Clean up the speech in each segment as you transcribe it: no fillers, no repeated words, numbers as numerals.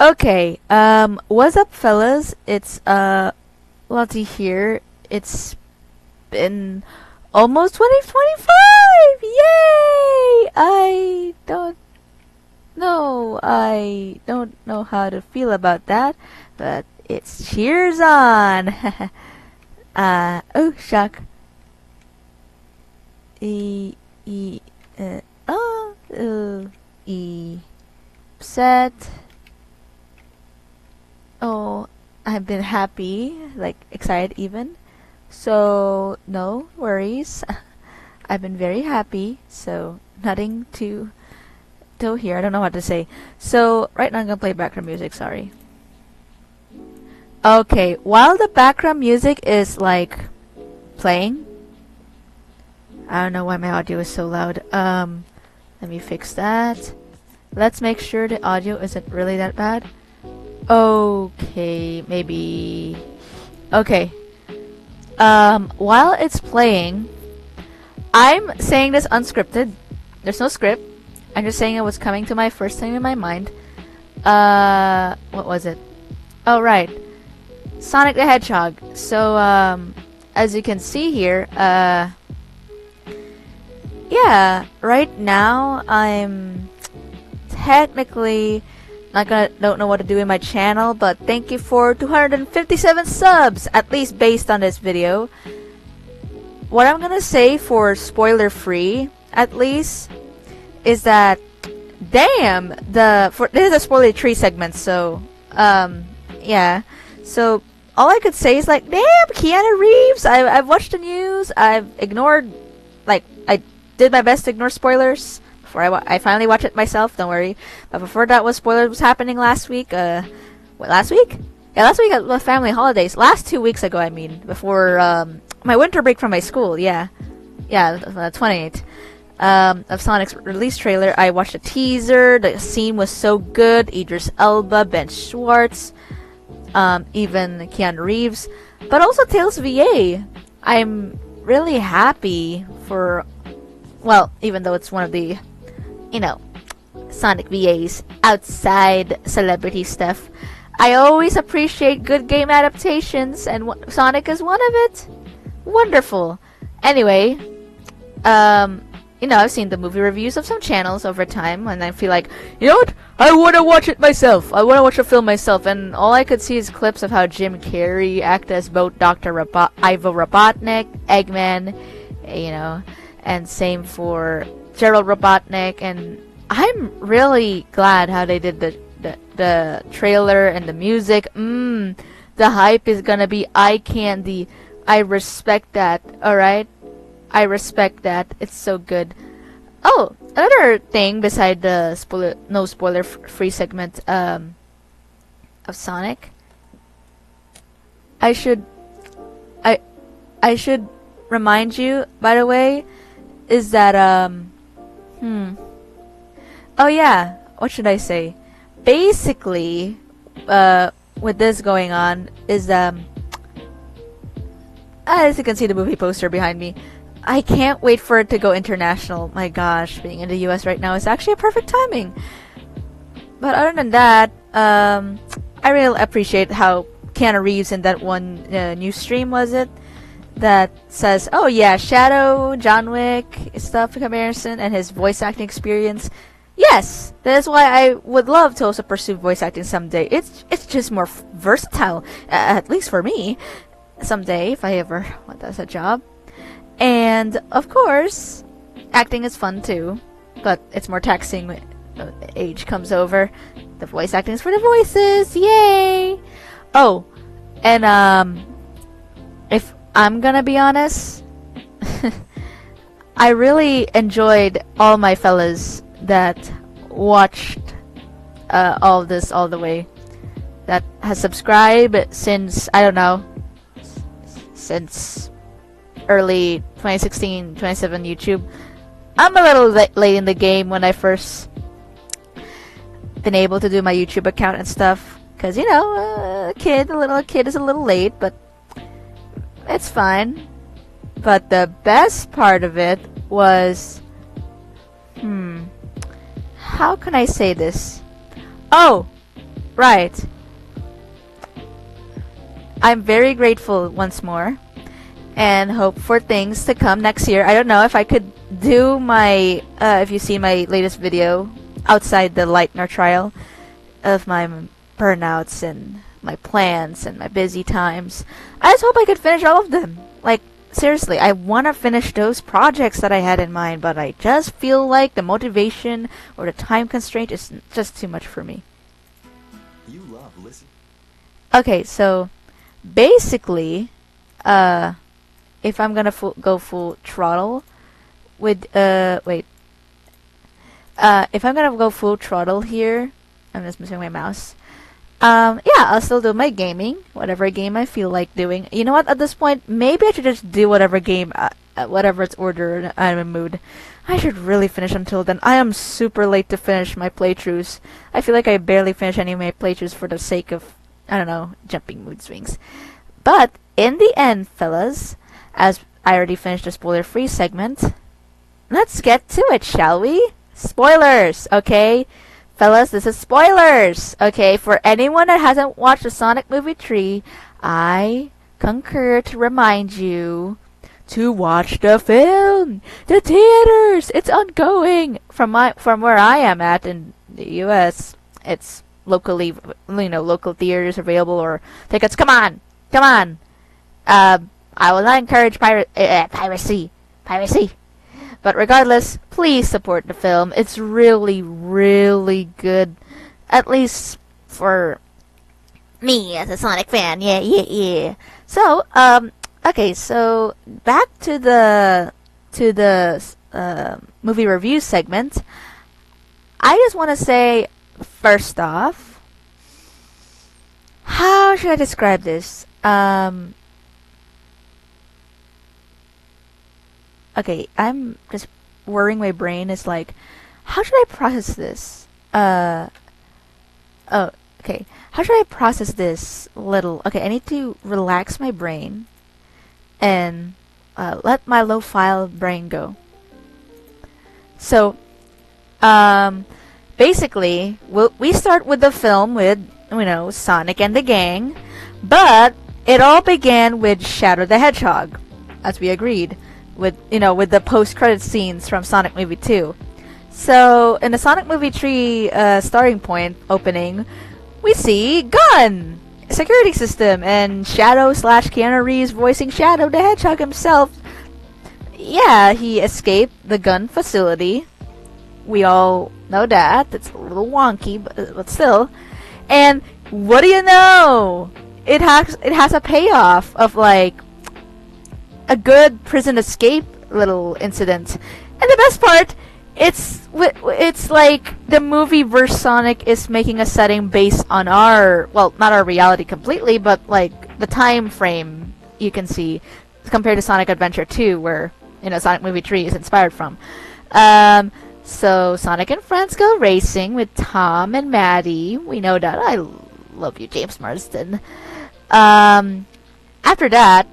Okay, what's up, fellas? It's Lotie here. It's been almost 2025. Yay! I don't know how to feel about that, but it's cheers on. Oh, shock. Upset. Oh, I've been happy, like excited even. So, no worries. I've been very happy, so nothing to do here. I don't know what to say. So, right now I'm gonna play background music, sorry. Okay, while the background music is like playing, I don't know why my audio is so loud. Let me fix that. Let's make sure the audio isn't really that bad. Okay, maybe. Okay. While it's playing, I'm saying this unscripted. There's no script. I'm just saying it was coming to my first thing in my mind. What was it? Oh, right. Sonic the Hedgehog. So, as you can see here, yeah, right now I'm technically don't know what to do in my channel, but thank you for 257 subs, at least based on this video. What I'm gonna say for spoiler free, at least, is that damn, this is a spoiler 3 segment, so yeah. So all I could say is like, damn, Keanu Reeves. I've watched the news. I've ignored, like, I did my best to ignore spoilers before I finally watched it myself. Don't worry. But before that, was spoilers was happening last week. What, last week? Yeah, last week was family holidays. Last 2 weeks ago, I mean, before my winter break from my school. Yeah, 28th. Of Sonic's release trailer. I watched a teaser. The scene was so good. Idris Elba, Ben Schwartz, even Keanu Reeves, but also Tails VA. I'm really happy for, well, even though it's one of the, you know, Sonic VA's outside celebrity stuff, I always appreciate good game adaptations, and Sonic is one of it. Wonderful. Anyway, you know, I've seen the movie reviews of some channels over time, and I feel like, you know what? I want to watch it myself. I want to watch the film myself. And all I could see is clips of how Jim Carrey acted as both Dr. Ivo Robotnik, Eggman, you know, and same for Gerald Robotnik. And I'm really glad how they did the trailer and the music. The hype is gonna be eye candy. I respect that. All right. I respect that. It's so good. Oh, another thing beside the no spoiler free segment of Sonic, I should remind you, by the way, is that oh yeah, what should I say? Basically, with this going on is as you can see the movie poster behind me, I can't wait for it to go international. My gosh, being in the US right now is actually a perfect timing. But other than that, I really appreciate how Keanu Reeves in that one new stream, was it, that says, oh yeah, Shadow, John Wick, stuff comparison, and his voice acting experience. Yes, that is why I would love to also pursue voice acting someday. It's just more versatile, at least for me. Someday, if I ever want that as a job. And of course, acting is fun too, but it's more taxing when age comes over. The voice acting is for the voices, yay! Oh, and if I'm gonna be honest, I really enjoyed all my fellas that watched all of this all the way, that has subscribed since, I don't know, since early 2016, 2017 YouTube. I'm a little late in the game when I first been able to do my YouTube account and stuff, because, you know, a little kid is a little late, but it's fine. But the best part of it was, how can I say this? Oh, Right. I'm very grateful once more, and hope for things to come next year. I don't know if I could do my, if you see my latest video outside the Lightner trial of my burnouts and my plans and my busy times. I just hope I could finish all of them. Like, seriously, I want to finish those projects that I had in mind, but I just feel like the motivation or the time constraint is just too much for me. You love listen. Okay, so basically, if I'm gonna go full throttle with if I'm gonna go full throttle here, I'm just missing my mouse. Yeah, I'll still do my gaming, whatever game I feel like doing. You know what? At this point, maybe I should just do whatever game, whatever it's ordered. I'm in mood. I should really finish until then. I am super late to finish my playthroughs. I feel like I barely finish any of my playthroughs for the sake of, I don't know, jumping mood swings. But in the end, fellas, as I already finished the spoiler-free segment, let's get to it, shall we? Spoilers, okay? Fellas, this is spoilers, okay? For anyone that hasn't watched the Sonic Movie 3, I concur to remind you to watch the film. The theaters, it's ongoing. From where I am at in the U.S., it's locally, local theaters available or tickets. Come on. I will not encourage piracy. But regardless, please support the film. It's really, really good. At least for me as a Sonic fan. Yeah. So, okay, so back to the movie review segment. I just want to say, first off, how should I describe this? Okay, I'm just worrying my brain is like, how should I process this? Okay. How should I process this little? Okay, I need to relax my brain and let my low-file brain go. So, basically, we start with the film with, Sonic and the gang, but it all began with Shadow the Hedgehog, as we agreed. With the post-credit scenes from Sonic Movie 2. So in the Sonic Movie 3 starting point opening, we see gun, security system, and Shadow/Keanu Reeves voicing Shadow the Hedgehog himself. Yeah, he escaped the gun facility. We all know that. It's a little wonky, but still. And what do you know? It has a payoff of like a good prison escape little incident. And the best part, it's like the movie verse Sonic is making a setting based on not our reality completely, but like the time frame you can see compared to Sonic Adventure 2, where Sonic Movie 3 is inspired from. So Sonic and friends go racing with Tom and Maddie. We know that. I love you, James Marsden. After that,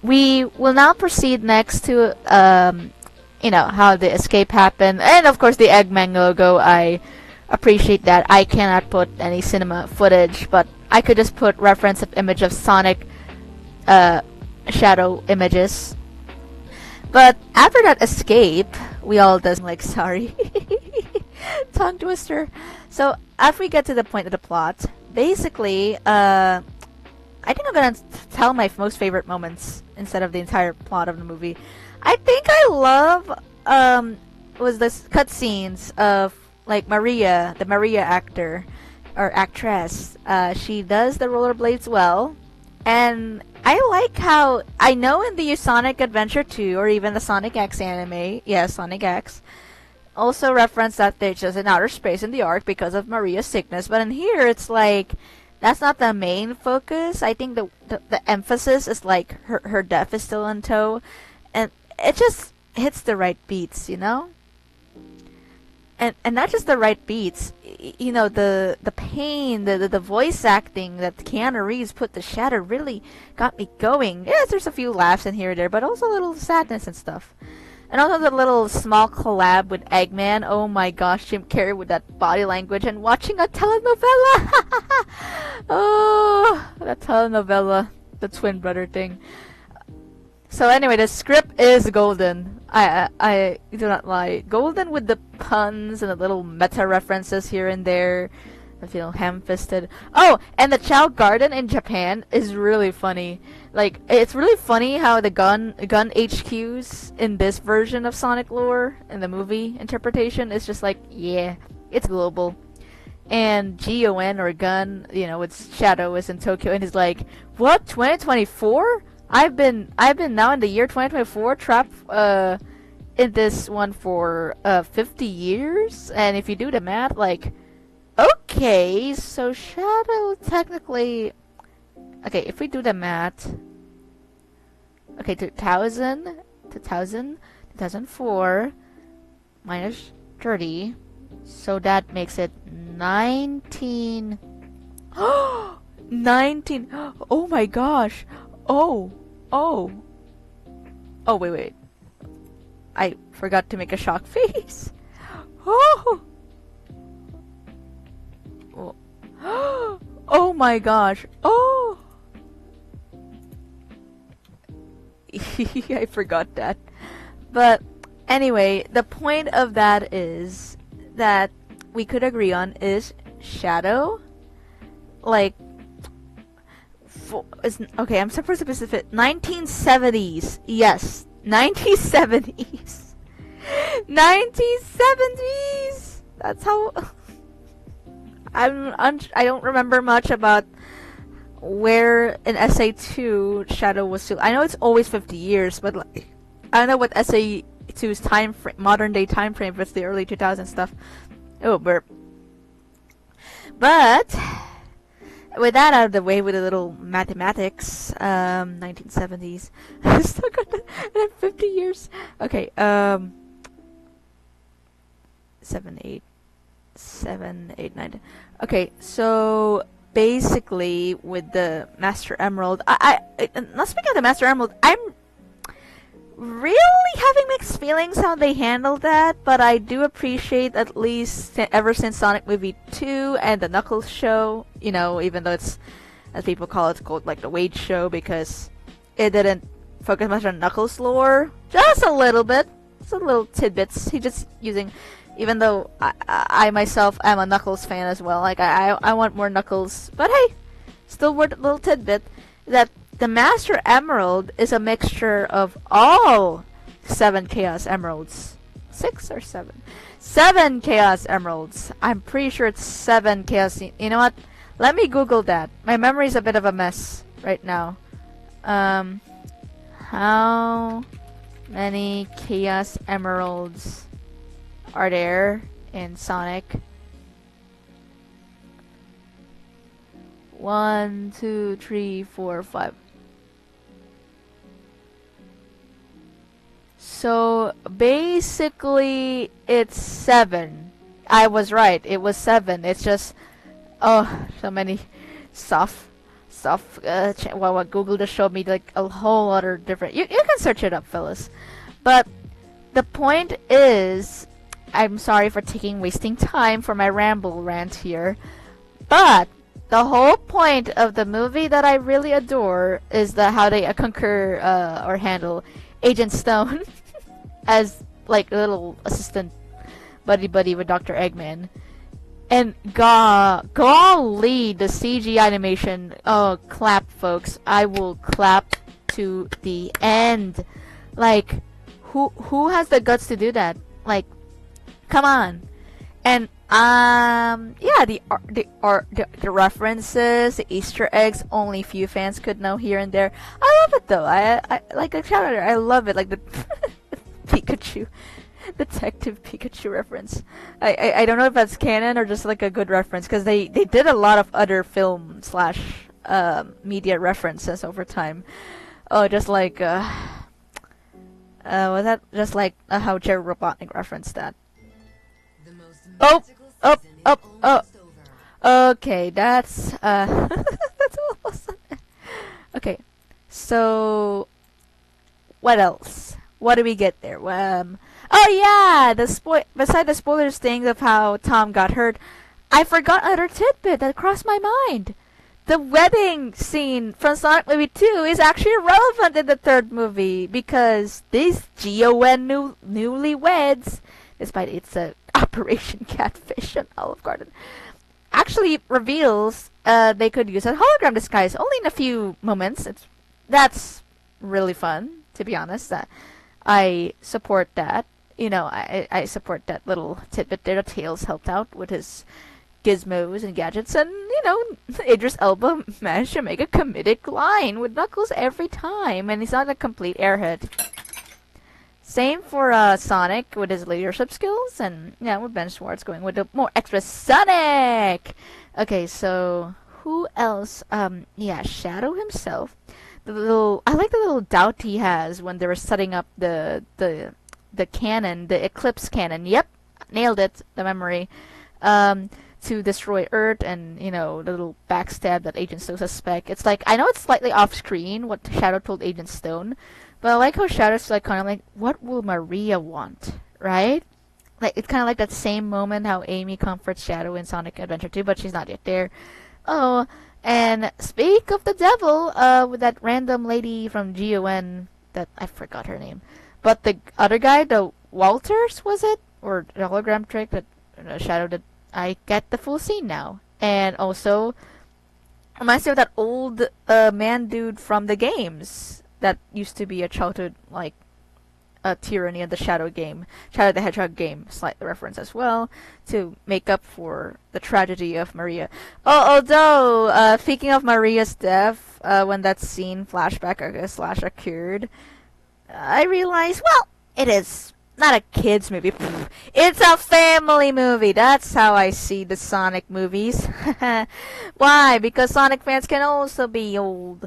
we will now proceed next to, how the escape happened. And, of course, the Eggman logo. I appreciate that. I cannot put any cinema footage, but I could just put reference of image of Sonic shadow images. But after that escape, we all does like, sorry. Tongue twister. So, after we get to the point of the plot, basically, I think I'm gonna tell my most favorite moments instead of the entire plot of the movie. I think I love was the cutscenes of like Maria, the Maria actor or actress. She does the rollerblades well, and I like how I know in the Sonic Adventure 2 or even the Sonic X anime, Sonic X, also reference that they're just in outer space in the Ark because of Maria's sickness. But in here, it's like that's not the main focus. I think the emphasis is like her death is still in tow, and it just hits the right beats, And not just the right beats, the pain, the voice acting that Keanu Reeves put to Shadow really got me going. Yes, there's a few laughs in here and there, but also a little sadness and stuff. And also the little small collab with Eggman. Oh my gosh, Jim Carrey with that body language and watching a telenovela. Oh, that telenovela, the twin brother thing. So anyway, the script is golden. I do not lie. Golden with the puns and the little meta references here and there. I feel ham-fisted. Oh, and the Chow Garden in Japan is really funny. Like, it's really funny how the gun HQs in this version of Sonic lore in the movie interpretation is just like, yeah, it's global. And GON or gun, you know, it's Shadow is in Tokyo and he's like, what, 2024? I've been now in the year 2024 trapped in this one for 50 years, and if you do the math, like, okay, so Shadow technically, okay, if we do the math, okay, 2004 minus 30, so that makes it 19. 19. Oh my gosh. Oh, wait. I forgot to make a shock face. Oh. Oh my gosh. Oh. I forgot that. But anyway, the point of that is that we could agree on is Shadow, like, okay, I'm supposed to be specific. 1970s. Yes, 1970s. 1970s. That's how. I don't remember much about where in SA2 Shadow was still. I know it's always 50 years, but like, I don't know what SA2's time frame, modern day time frame, if it's the early 2000s stuff. Oh, burp. But with that out of the way, with a little mathematics, 1970s. I still got that 50 years. Okay, 7, 8, 9. Okay, so basically with the Master Emerald, I not speaking of the Master Emerald, I'm really having mixed feelings how they handled that, but I do appreciate, at least ever since Sonic Movie 2 and the Knuckles show, you know, even though it's, as people call it, called like the Wade show, because it didn't focus much on Knuckles lore, just a little bit, some little tidbits. He just using, even though I myself am a Knuckles fan as well, like I want more Knuckles, but hey, still worth a little tidbit that the Master Emerald is a mixture of all 7 Chaos Emeralds. 6 or 7? 7 Chaos Emeralds. I'm pretty sure it's 7 Chaos. You know what? Let me Google that. My memory's a bit of a mess right now. How many Chaos Emeralds are there in Sonic? 1, 2, 3, 4, 5. So basically it's 7. I was right, it was 7. It's just, oh, so many stuff. Well, Google just showed me like a whole lot of different, you can search it up, fellas. But the point is, I'm sorry for wasting time for my ramble rant here, but the whole point of the movie that I really adore is how they conquer or handle Agent Stone as like a little assistant buddy with Dr. Eggman. And golly, the CG animation, oh, clap, folks. I will clap to the end. Like, who has the guts to do that? Like, come on. And yeah, the references, the Easter eggs, only few fans could know here and there. I love it though. I like a shout out. I love it. Like the Pikachu, Detective Pikachu reference. I don't know if that's canon or just like a good reference, because they did a lot of other film / media references over time. Oh, just like was that just like how Jerry Robotnik referenced that? Oh. Okay, that's that's awesome. Okay, so what else? What do we get there? Oh yeah, beside the spoilers thing of how Tom got hurt, I forgot another tidbit that crossed my mind. The wedding scene from Sonic Movie 2 is actually relevant in the third movie because these GON newlyweds, despite its Operation Catfish on Olive Garden, actually reveals they could use a hologram disguise only in a few moments. That's really fun, to be honest. I support that. You know, I support that little tidbit there that Tails helped out with his gizmos and gadgets, and you know, Idris Elba managed to make a comedic line with Knuckles every time, and he's not a complete airhead. Same for Sonic with his leadership skills, and yeah, with Ben Schwartz going with the more extra Sonic. Okay, so who else? Yeah, Shadow himself. I like the little doubt he has when they were setting up the cannon, the Eclipse cannon. Yep, nailed it. The memory. To destroy Earth, and you know, the little backstab that Agent Stone suspect. It's like, I know it's slightly off screen what Shadow told Agent Stone, but I like how Shadow's like kind of like, what will Maria want, right? Like, it's kind of like that same moment how Amy comforts Shadow in Sonic Adventure 2, but she's not yet there. Oh, and speak of the devil, with that random lady from GON that I forgot her name, but the other guy, the Walters, was it, or the hologram trick that Shadow did. I get the full scene now. And also, reminds me of that old man dude from the games that used to be a childhood, like, tyranny of the Shadow game. Shadow the Hedgehog game, slight reference as well, to make up for the tragedy of Maria. Although, speaking of Maria's death, when that scene flashback occurred, I realized, well, it is not a kid's movie. It's a family movie. That's how I see the Sonic movies. Why? Because Sonic fans can also be old.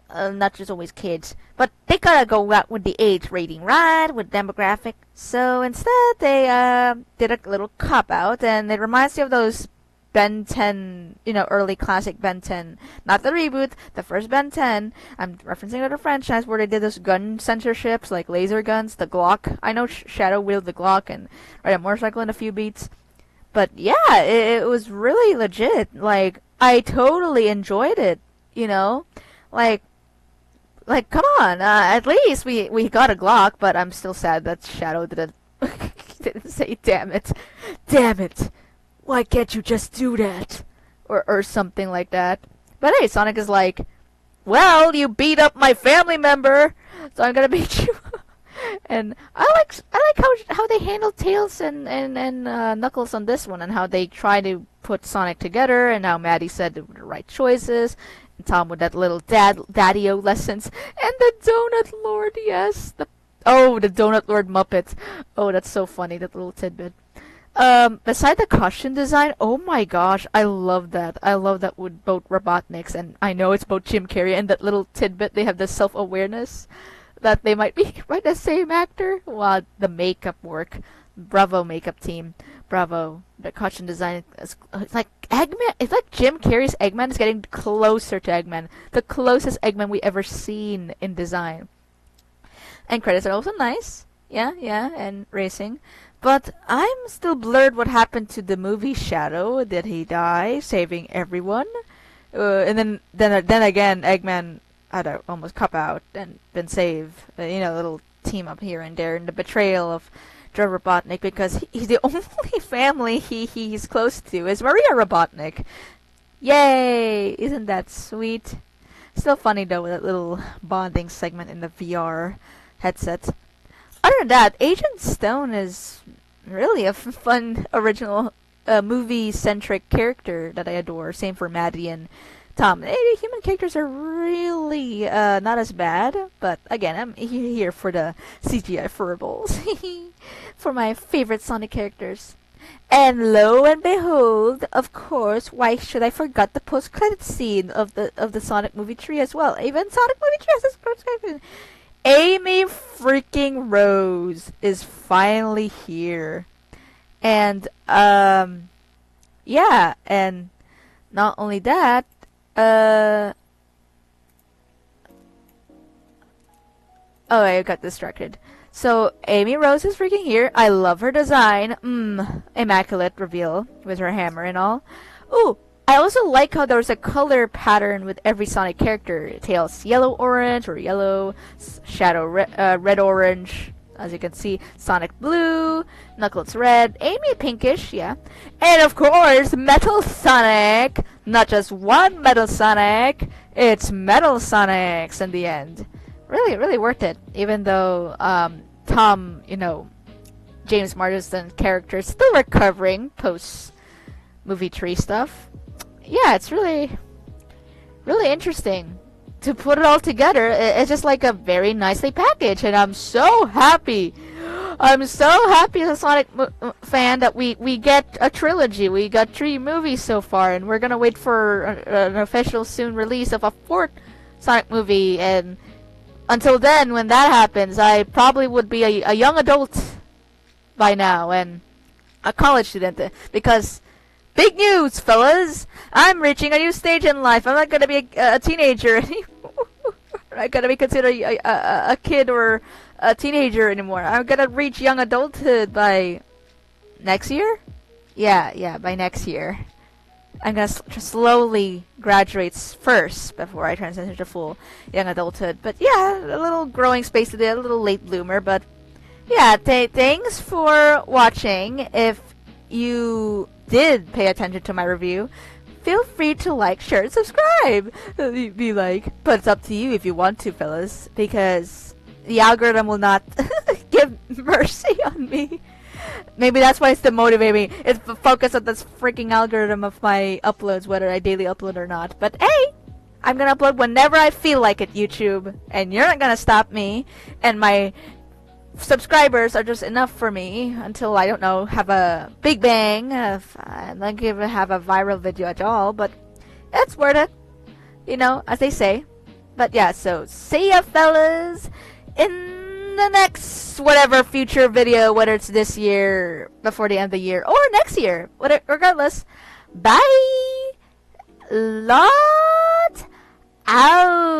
Not just always kids. But they gotta go out with the age rating, right? With demographic. So instead, they did a little cop-out, and it reminds me of those Ben 10, you know, early classic Ben 10. Not the reboot, the first Ben 10. I'm referencing the franchise where they did those gun censorships, like laser guns, the Glock. I know Shadow wielded the Glock and ride a motorcycle in a few beats. But yeah, it was really legit. Like, I totally enjoyed it, you know? Like, come on, at least we got a Glock, but I'm still sad that Shadow didn't say, damn it. Damn it. Why can't you just do that? Or something like that. But hey, Sonic is like, well, you beat up my family member, so I'm gonna beat you. And I like how they handled Tails and Knuckles on this one, and how they try to put Sonic together, and how Maddie said the right choices, and Tom with that little daddy-o lessons, and the Donut Lord, yes, the Donut Lord Muppet. Oh, that's so funny, that little tidbit. Beside the costume design, oh my gosh, I love that. I love that with both Robotniks, and I know it's both Jim Carrey and that little tidbit, they have the self-awareness that they might be by the same actor. Wow, the makeup work. Bravo, makeup team. Bravo. The costume design is, it's like Eggman. It's like Jim Carrey's Eggman is getting closer to Eggman. The closest Eggman we ever seen in design. And credits are also nice. Yeah, and racing. But I'm still blurred what happened to the movie Shadow. Did he die, saving everyone? And then again, Eggman had to almost cop out and been saved. You know, a little team up here and there, and the betrayal of Joe Robotnik, because he's the only family he's close to is Maria Robotnik. Yay! Isn't that sweet? Still funny though, with that little bonding segment in the VR headset. Other than that, Agent Stone is really a fun, original, movie-centric character that I adore. Same for Maddie and Tom. The human characters are really not as bad, but again, I'm here for the CGI furballs. For my favorite Sonic characters. And lo and behold, of course, why should I forget the post-credit scene of the Sonic movie 3 as well? Even Sonic movie 3 has this post-credit scene. Amy freaking Rose is finally here. And, yeah, and not only that, oh, I got distracted. So Amy Rose is freaking here. I love her design. Immaculate reveal with her hammer and all. Ooh, I also like how there's a color pattern with every Sonic character. Tails yellow-orange or yellow, Shadow red-orange. As you can see, Sonic blue, Knuckles red, Amy pinkish, yeah. And of course, Metal Sonic! Not just one Metal Sonic, it's Metal Sonics in the end. Really, really worth it. Even though Tom, James Marsden character is still recovering post movie tree stuff. Yeah, it's really, really interesting. To put it all together, it's just like a very nicely packaged, and I'm so happy. I'm so happy as a Sonic fan that we get a trilogy. We got 3 movies so far, and we're gonna wait for an official soon release of a 4th Sonic movie. And until then, when that happens, I probably would be a young adult by now and a college student, because big news, fellas! I'm reaching a new stage in life. I'm not gonna be a teenager anymore. I'm not gonna be considered a kid or a teenager anymore. I'm gonna reach young adulthood by next year? Yeah, by next year. I'm gonna slowly graduate first before I transition to full young adulthood. But yeah, a little growing space today, a little late bloomer. But yeah, thanks for watching. If you did pay attention to my review, feel free to like, share, and subscribe. Be like, but it's up to you if you want to, fellas, because the algorithm will not give mercy on me. Maybe that's why it's demotivating me. It's the focus on this freaking algorithm of my uploads, whether I daily upload or not. But hey, I'm gonna upload whenever I feel like it, YouTube, and you're not gonna stop me. And my subscribers are just enough for me until, I don't know, have a big bang, and not even have a viral video at all. But it's worth it, as they say. But yeah, so see ya, fellas, in the next whatever future video, whether it's this year, before the end of the year, or next year, regardless. Bye. Lot out.